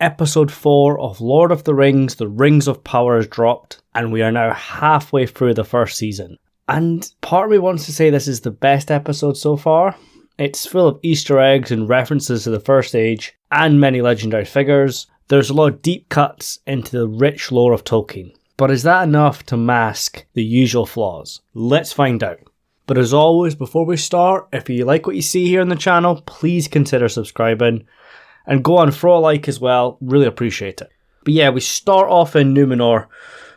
episode 4 of Lord of the Rings, The Rings of Power has dropped, and we are now halfway through the first season. And part of me wants to say this is the best episode so far. It's full of Easter eggs and references to the First Age, and many legendary figures. There's a lot of deep cuts into the rich lore of Tolkien. But is that enough to mask the usual flaws? Let's find out. But as always, before we start, if you like what you see here on the channel, please consider subscribing. And go on, throw a like as well, really appreciate it. But yeah, we start off in Numenor,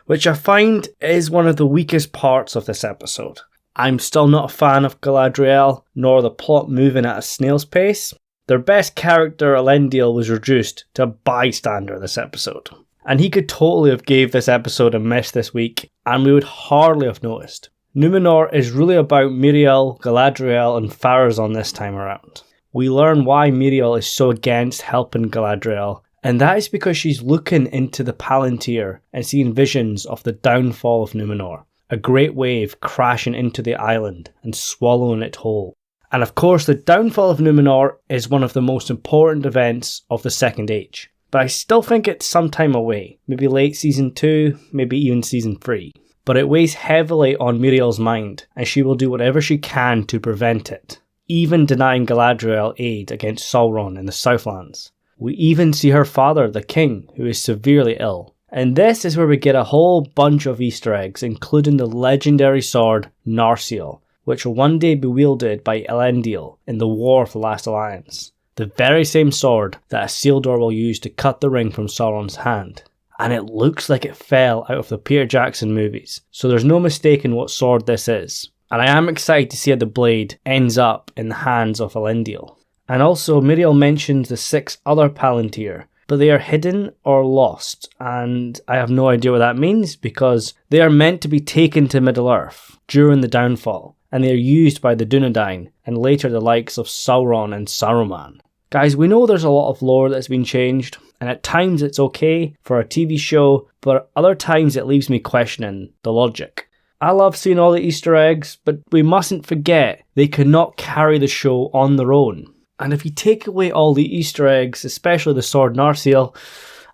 which I find is one of the weakest parts of this episode. I'm still not a fan of Galadriel, nor the plot moving at a snail's pace. Their best character, Elendil, was reduced to a bystander this episode. And he could totally have gave this episode a miss this week, and we would hardly have noticed. Numenor is really about Miriel, Galadriel and Pharazôn this time around. We learn why Miriel is so against helping Galadriel, and that is because she's looking into the Palantir and seeing visions of the downfall of Numenor, a great wave crashing into the island and swallowing it whole. And of course the downfall of Numenor is one of the most important events of the Second Age, but I still think it's some time away, maybe late season 2, maybe even season 3. But it weighs heavily on Miriel's mind, and she will do whatever she can to prevent it, even denying Galadriel aid against Sauron in the Southlands. We even see her father, the king, who is severely ill. And this is where we get a whole bunch of Easter eggs, including the legendary sword Narsil, which will one day be wielded by Elendil in the War of the Last Alliance. The very same sword that Isildur will use to cut the ring from Sauron's hand. And it looks like it fell out of the Peter Jackson movies, so there's no mistaking what sword this is. And I am excited to see how the blade ends up in the hands of Elendil. And also, Miriel mentions the 6 other Palantir, but they are hidden or lost, and I have no idea what that means because they are meant to be taken to Middle-earth during the downfall, and they are used by the Dunedain and later the likes of Sauron and Saruman. Guys, we know there's a lot of lore that's been changed, and at times it's okay for a TV show, but other times it leaves me questioning the logic. I love seeing all the Easter eggs, but we mustn't forget they could not carry the show on their own. And if you take away all the Easter eggs, especially the sword Narsil,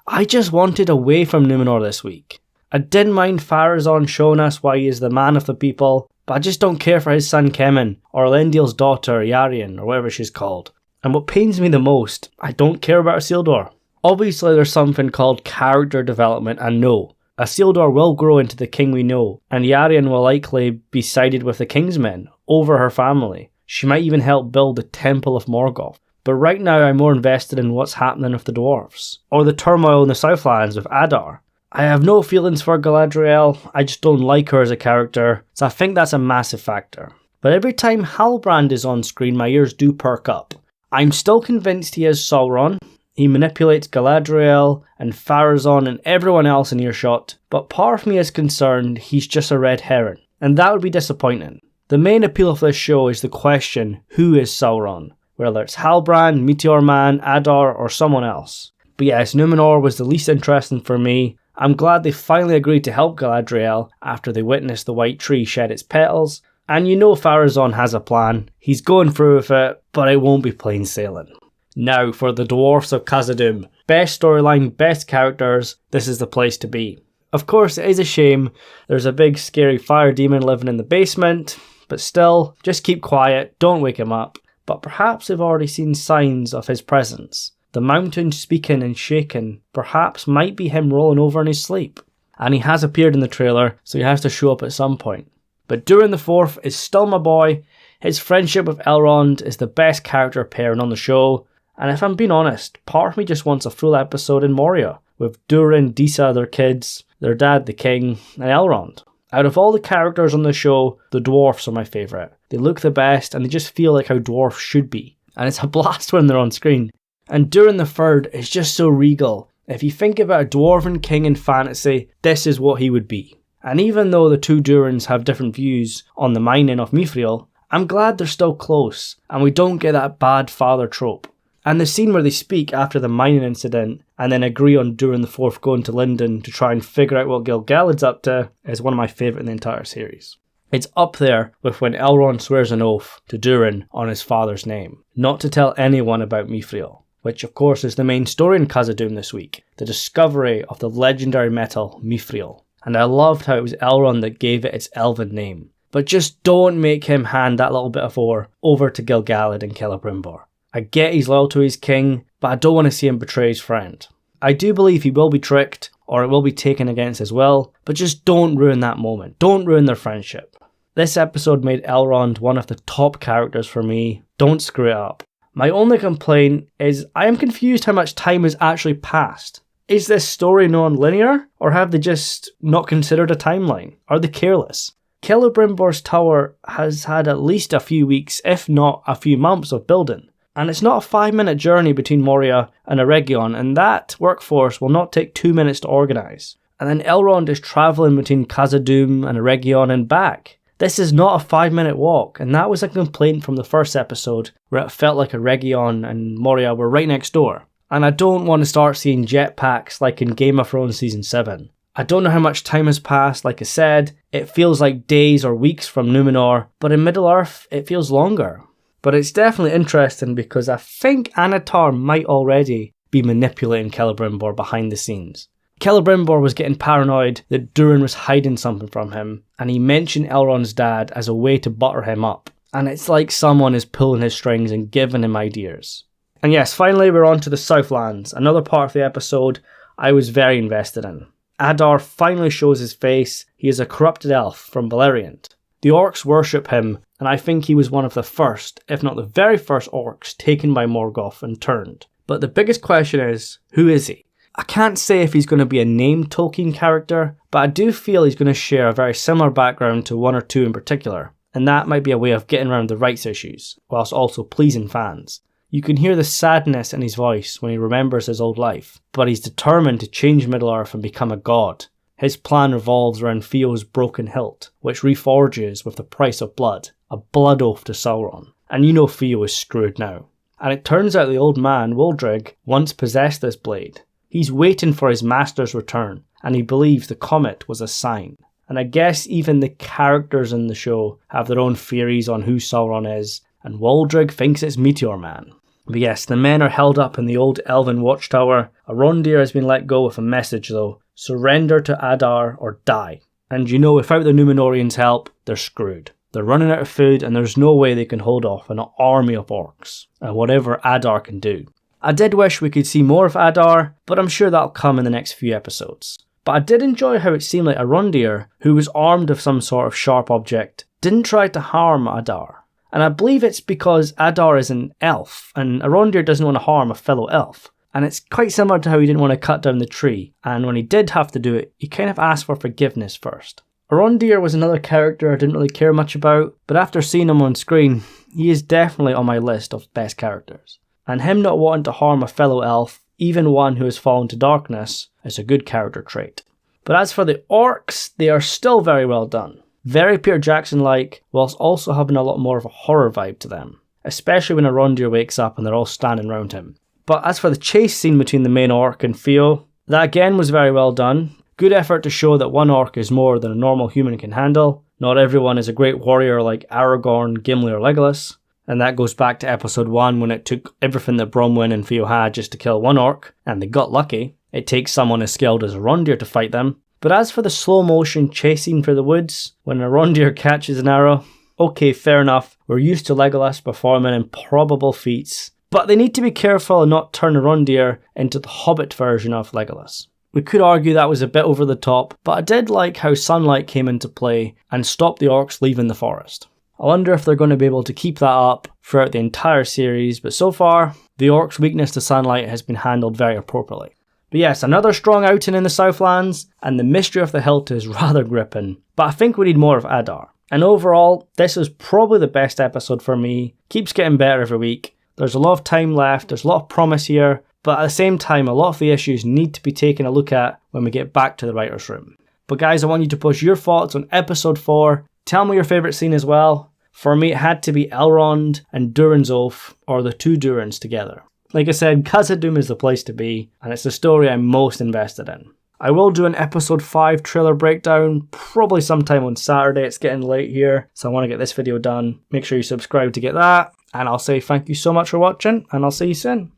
I just wanted away from Numenor this week. I didn't mind Pharazôn showing us why he is the man of the people, but I just don't care for his son Kemen, or Elendil's daughter Iarian, or whatever she's called. And what pains me the most, I don't care about Isildur. Obviously there's something called character development, and no, Isildur will grow into the king we know, and Iarian will likely be sided with the king's men over her family. She might even help build the Temple of Morgoth. But right now I'm more invested in what's happening with the dwarves, or the turmoil in the Southlands with Adar. I have no feelings for Galadriel, I just don't like her as a character, so I think that's a massive factor. But every time Halbrand is on screen my ears do perk up. I'm still convinced he is Sauron. He manipulates Galadriel and Pharazôn and everyone else in earshot, but part of me is concerned he's just a red herring, and that would be disappointing. The main appeal of this show is the question, who is Sauron? Whether it's Halbrand, Meteor Man, Adar or someone else. But yes, Numenor was the least interesting for me. I'm glad they finally agreed to help Galadriel after they witnessed the white tree shed its petals. And you know Pharazôn has a plan. He's going through with it, but it won't be plain sailing. Now for the Dwarves of Khazad-dum. Best storyline, best characters, this is the place to be. Of course it is a shame there's a big scary fire demon living in the basement, but still, just keep quiet, don't wake him up. But perhaps they've already seen signs of his presence. The mountain speaking and shaking perhaps might be him rolling over in his sleep. And he has appeared in the trailer, so he has to show up at some point. But Durin the Fourth is still my boy. His friendship with Elrond is the best character pairing on the show. And if I'm being honest, part of me just wants a full episode in Moria, with Durin, Disa, their kids, their dad, the king, and Elrond. Out of all the characters on the show, the dwarfs are my favourite. They look the best, and they just feel like how dwarfs should be. And it's a blast when they're on screen. And Durin the Third is just so regal. If you think about a dwarven king in fantasy, this is what he would be. And even though the two Durins have different views on the mining of Mithril, I'm glad they're still close, and we don't get that bad father trope. And the scene where they speak after the mining incident, and then agree on Durin the Fourth going to Lindon to try and figure out what Gil-galad's up to, is one of my favourite in the entire series. It's up there with when Elrond swears an oath to Durin on his father's name, not to tell anyone about Mithril. which of course is the main story in Khazad-dum this week, the discovery of the legendary metal mithril. And I loved how it was Elrond that gave it its elven name. But just don't make him hand that little bit of ore over to Gil-galad and Celebrimbor. I get he's loyal to his king, but I don't want to see him betray his friend. I do believe he will be tricked, or it will be taken against his will, but just don't ruin that moment. Don't ruin their friendship. This episode made Elrond one of the top characters for me. Don't screw it up. My only complaint is I am confused how much time has actually passed. Is this story non-linear, or have they just not considered a timeline? Are they careless? Celebrimbor's tower has had at least a few weeks, if not a few months of building. And it's not a 5-minute journey between Moria and Eregion, and that workforce will not take 2 minutes to organise. And then Elrond is travelling between Khazad-dum and Eregion and back. This is not a 5-minute walk, and that was a complaint from the first episode, where it felt like Eregion and Moria were right next door. And I don't want to start seeing jetpacks like in Game of Thrones Season 7. I don't know how much time has passed, like I said, it feels like days or weeks from Numenor, but in Middle-earth it feels longer. But it's definitely interesting because I think Annatar might already be manipulating Celebrimbor behind the scenes. Celebrimbor was getting paranoid that Durin was hiding something from him, and he mentioned Elrond's dad as a way to butter him up. And it's like someone is pulling his strings and giving him ideas. And yes, finally we're on to the Southlands, another part of the episode I was very invested in. Adar finally shows his face. He is a corrupted elf from Beleriand. The orcs worship him, and I think he was one of the first, if not the very first orcs taken by Morgoth and turned. But the biggest question is, who is he? I can't say if he's going to be a named Tolkien character, but I do feel he's going to share a very similar background to one or two in particular, and that might be a way of getting around the rights issues, whilst also pleasing fans. You can hear the sadness in his voice when he remembers his old life, but he's determined to change Middle-earth and become a god. His plan revolves around Theo's broken hilt, which reforges with the price of blood, a blood oath to Sauron. And you know Theo is screwed now. And it turns out the old man, Wulfdrig, once possessed this blade. He's waiting for his master's return, and he believes the comet was a sign. And I guess even the characters in the show have their own theories on who Sauron is, and Wulfdrig thinks it's Meteor Man. But yes, the men are held up in the old elven watchtower. Arondir has been let go with a message though. Surrender to Adar or die. And you know, without the Númenóreans' help, they're screwed. They're running out of food and there's no way they can hold off an army of orcs. And whatever Adar can do. I did wish we could see more of Adar, but I'm sure that'll come in the next few episodes. But I did enjoy how it seemed like Arondir, who was armed with some sort of sharp object, didn't try to harm Adar. And I believe it's because Adar is an elf, and Arondir doesn't want to harm a fellow elf. And it's quite similar to how he didn't want to cut down the tree, and when he did have to do it, he kind of asked for forgiveness first. Arondir was another character I didn't really care much about, but after seeing him on screen, he is definitely on my list of best characters. And him not wanting to harm a fellow elf, even one who has fallen to darkness, is a good character trait. But as for the orcs, they are still very well done. Very Peter Jackson-like, whilst also having a lot more of a horror vibe to them. Especially when Arondir wakes up and they're all standing around him. But as for the chase scene between the main orc and Theo, that again was very well done. Good effort to show that one orc is more than a normal human can handle. Not everyone is a great warrior like Aragorn, Gimli or Legolas. And that goes back to episode 1 when it took everything that Bronwyn and Theo had just to kill one orc, and they got lucky. It takes someone as skilled as Arondir to fight them. But as for the slow motion chasing through the woods, when Arondir catches an arrow, okay, fair enough, we're used to Legolas performing improbable feats, but they need to be careful and not turn Arondir into the Hobbit version of Legolas. We could argue that was a bit over the top, but I did like how sunlight came into play and stopped the orcs leaving the forest. I wonder if they're going to be able to keep that up throughout the entire series, but so far, the orcs' weakness to sunlight has been handled very appropriately. But yes, another strong outing in the Southlands, and the mystery of the hilt is rather gripping. But I think we need more of Adar. And overall, this is probably the best episode for me. Keeps getting better every week. There's a lot of time left, there's a lot of promise here, but at the same time, a lot of the issues need to be taken a look at when we get back to the writer's room. But guys, I want you to post your thoughts on episode 4. Tell me your favourite scene as well. For me, it had to be Elrond and Durin's oath, or the two Durins together. Like I said, Khazad-dum is the place to be, and it's the story I'm most invested in. I will do an episode 5 trailer breakdown, probably sometime on Saturday. It's getting late here, so I want to get this video done. Make sure you subscribe to get that, and I'll say thank you so much for watching, and I'll see you soon.